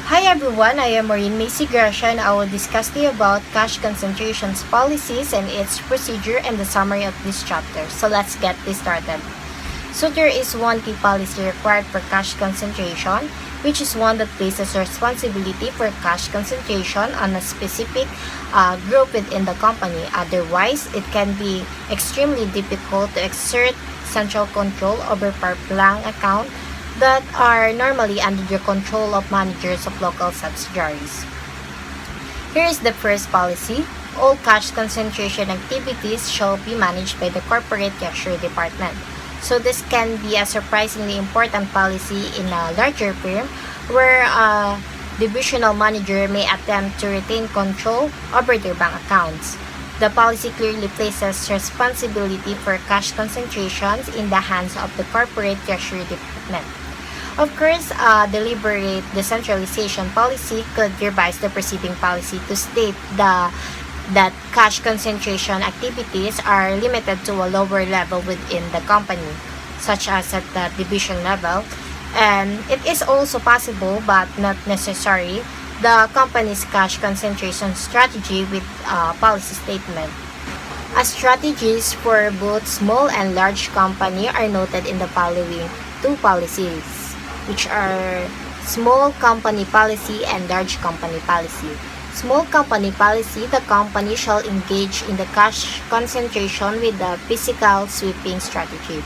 Hi everyone, I am Maureen Macy Gracia and I will discuss to you about cash concentrations policies and its procedure and the summary of this chapter. So let's get this started. So there is one key policy required for cash concentration, which is one that places responsibility for cash concentration on a specific group within the company. Otherwise, it can be extremely difficult to exert central control over par-blanc account that are normally under the control of managers of local subsidiaries. Here is the first policy. All cash concentration activities shall be managed by the corporate treasury department. So this can be a surprisingly important policy in a larger firm where a divisional manager may attempt to retain control over their bank accounts. The policy clearly places responsibility for cash concentrations in the hands of the corporate treasury department. Of course, deliberate decentralization policy could revise the preceding policy to state that cash concentration activities are limited to a lower level within the company, such as at the division level. And it is also possible, but not necessary, the company's cash concentration strategy with a policy statement. As strategies for both small and large company are noted in the following two policies, which are small company policy and large company policy. Small company policy, the company shall engage in the cash concentration with the physical sweeping strategy.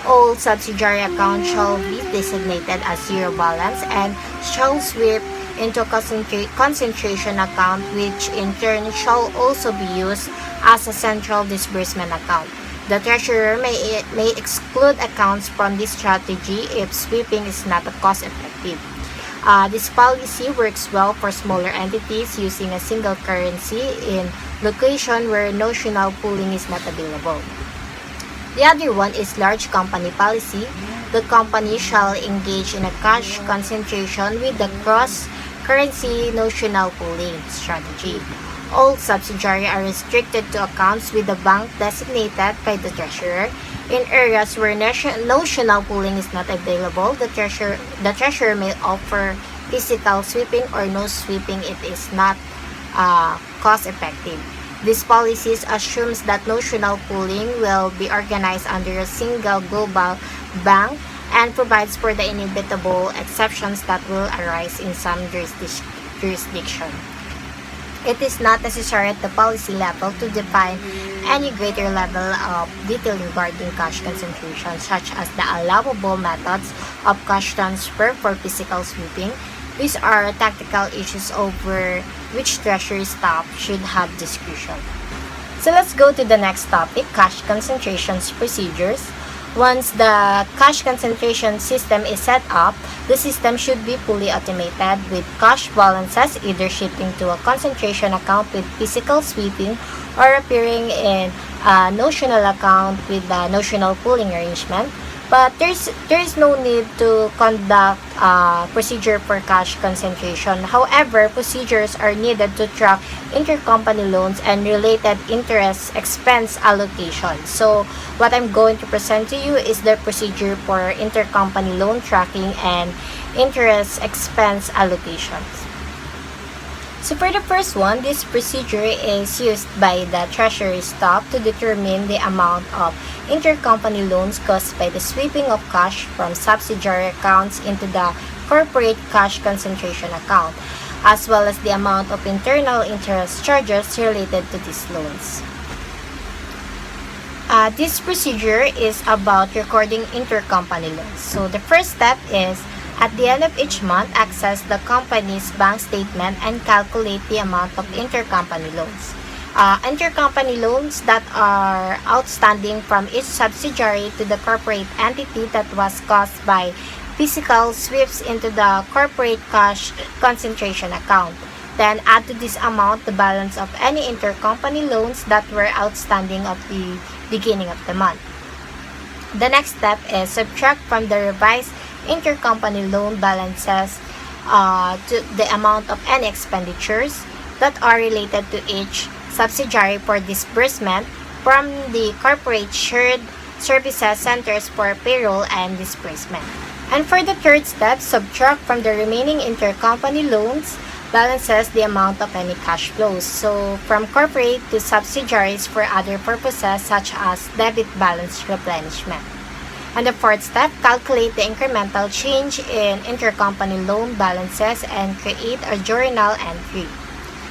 All subsidiary accounts shall be designated as zero balance and shall sweep into concentration account, which in turn shall also be used as a central disbursement account. The treasurer may exclude accounts from this strategy if sweeping is not cost effective. This policy works well for smaller entities using a single currency in location where notional pooling is not available. The other one is large company policy. The company shall engage in a cash concentration with the cross-currency notional pooling strategy. All subsidiaries are restricted to accounts with the bank designated by the treasurer. In areas where notional pooling is not available, the treasurer may offer physical sweeping or no sweeping if it is not cost effective. This policy assumes that notional pooling will be organized under a single global bank and provides for the inevitable exceptions that will arise in some jurisdiction. It is not necessary at the policy level to define any greater level of detail regarding cash concentration, such as the allowable methods of cash transfer for physical sweeping. These are tactical issues over which treasury staff should have discretion. So let's go to the next topic, cash concentrations procedures. Once the cash concentration system is set up, the system should be fully automated with cash balances either shifting to a concentration account with physical sweeping or appearing in a notional account with a notional pooling arrangement. But there is no need to conduct a procedure for cash concentration. However, procedures are needed to track intercompany loans and related interest expense allocation. So what I'm going to present to you is the procedure for intercompany loan tracking and interest expense allocations. So for the first one, this procedure is used by the treasury staff to determine the amount of intercompany loans caused by the sweeping of cash from subsidiary accounts into the corporate cash concentration account, as well as the amount of internal interest charges related to these loans. This procedure is about recording intercompany loans. So the first step is, at the end of each month, access the company's bank statement and calculate the amount of intercompany loans. Intercompany loans that are outstanding from each subsidiary to the corporate entity that was caused by physical sweeps into the corporate cash concentration account. Then add to this amount the balance of any intercompany loans that were outstanding at the beginning of the month. The next step is subtract from the revised intercompany loan balances to the amount of any expenditures that are related to each subsidiary for disbursement from the corporate shared services centers for payroll and disbursement. And for the third step, subtract from the remaining intercompany loans balances the amount of any cash flows. So from corporate to subsidiaries for other purposes such as debit balance replenishment. And the fourth step, calculate the incremental change in intercompany loan balances and create a journal entry.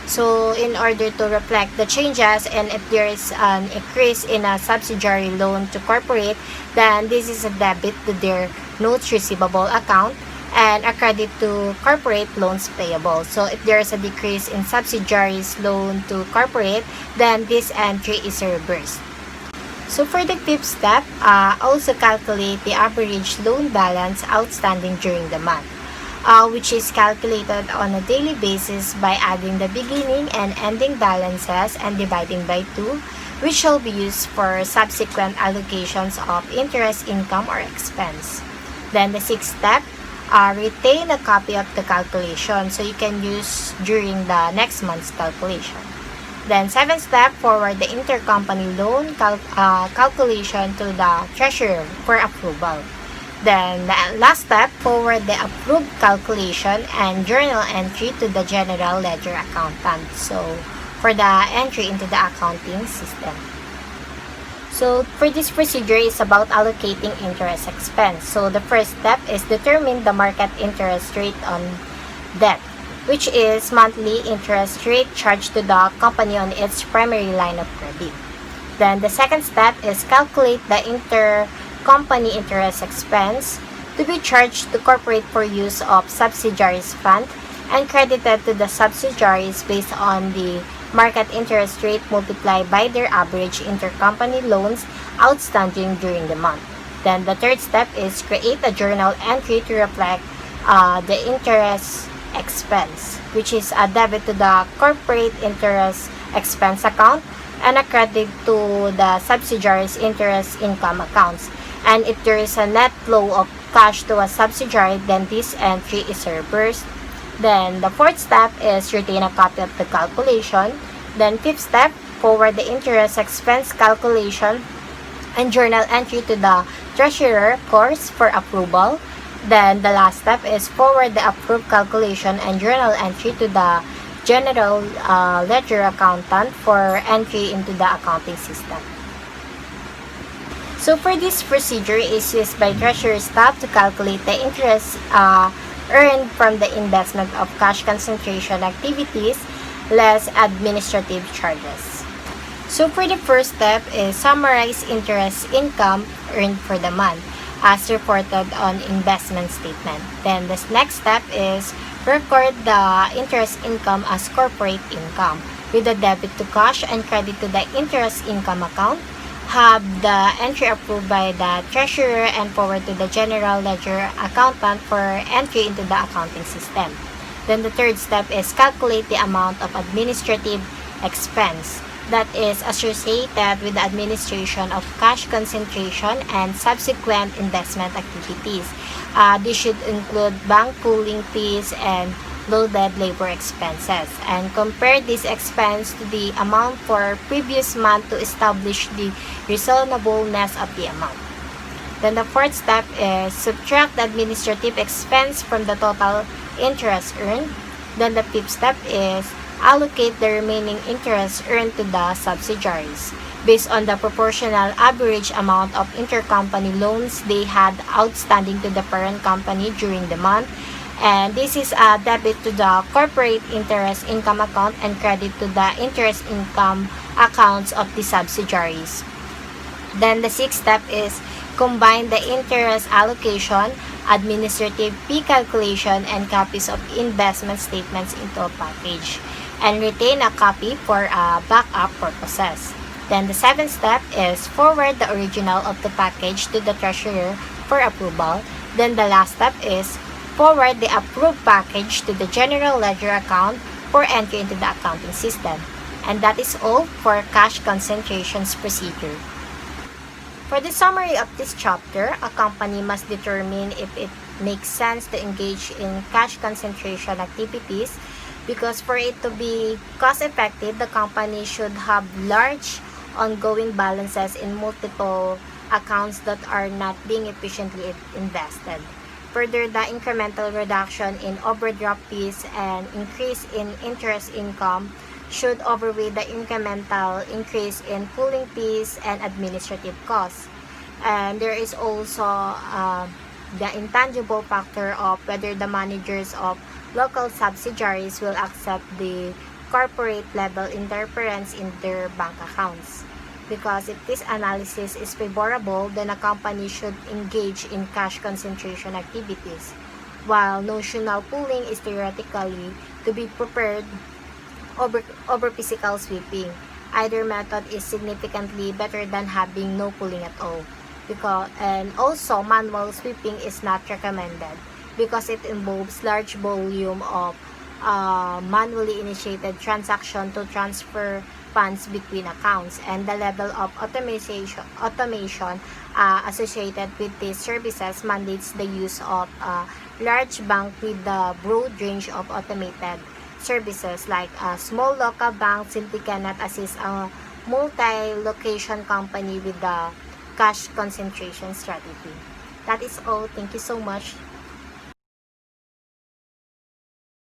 So in order to reflect the changes, and if there is an increase in a subsidiary loan to corporate, then this is a debit to their notes receivable account and a credit to corporate loans payable. So if there is a decrease in subsidiaries loan to corporate, then this entry is reversed. So for the fifth step, also calculate the average loan balance outstanding during the month, which is calculated on a daily basis by adding the beginning and ending balances and dividing by 2, which shall be used for subsequent allocations of interest, income, or expense. Then the sixth step, retain a copy of the calculation so you can use during the next month's calculation. Then seventh step, forward the intercompany loan calculation to the treasurer for approval. Then the last step, forward the approved calculation and journal entry to the general ledger accountant. So for the entry into the accounting system. So for this procedure is about allocating interest expense. So the first step is determine the market interest rate on debt, which is monthly interest rate charged to the company on its primary line of credit. Then the second step is calculate the intercompany interest expense to be charged to corporate for use of subsidiaries fund and credited to the subsidiaries based on the market interest rate multiplied by their average intercompany loans outstanding during the month. Then the third step is create a journal entry to reflect the interest expense, which is a debit to the corporate interest expense account and a credit to the subsidiaries interest income accounts. And if there is a net flow of cash to a subsidiary, then this entry is reversed. Then the fourth step is retain a copy of the calculation. Then fifth step, forward the interest expense calculation and journal entry to the treasurer course for approval. Then the last step is forward the approved calculation and journal entry to the general ledger accountant for entry into the accounting system. So for this procedure is used by treasurer staff to calculate the interest earned from the investment of cash concentration activities less administrative charges. So for the first step is summarize interest income earned for the month as reported on investment statement. Then the next step is record the interest income as corporate income with a debit to cash and credit to the interest income account. Have the entry approved by the treasurer and forward to the general ledger accountant for entry into the accounting system. Then the third step is calculate the amount of administrative expense that is associated with the administration of cash concentration and subsequent investment activities. This should include bank pooling fees and loaded labor expenses, and compare this expense to the amount for previous month to establish the reasonableness of the amount. Then the fourth step is subtract the administrative expense from the total interest earned. Then the fifth step is allocate the remaining interest earned to the subsidiaries based on the proportional average amount of intercompany loans they had outstanding to the parent company during the month. And this is a debit to the corporate interest income account and credit to the interest income accounts of the subsidiaries. Then the sixth step is combine the interest allocation, administrative fee calculation, and copies of investment statements into a package and retain a copy for backup purposes. Then the seventh step is forward the original of the package to the treasurer for approval. Then the last step is forward the approved package to the general ledger account for entry into the accounting system. And that is all for cash concentrations procedure. For the summary of this chapter, a company must determine if it makes sense to engage in cash concentration activities, because for it to be cost effective, the company should have large ongoing balances in multiple accounts that are not being efficiently invested. Further, the incremental reduction in overdraft fees and increase in interest income should outweigh the incremental increase in pooling fees and administrative costs. And there is also the intangible factor of whether the managers of local subsidiaries will accept the corporate level interference in their bank accounts. Because if this analysis is favorable, then a company should engage in cash concentration activities, while notional pooling is theoretically to be preferred over physical sweeping. Either method is significantly better than having no pooling at all. And also, manual sweeping is not recommended because it involves large volume of manually initiated transaction to transfer funds between accounts, and the level of automation associated with these services mandates the use of a large bank with the broad range of automated services. Like a small local bank simply cannot assist a multi-location company with the cash concentration strategy. That is all. Thank you so much.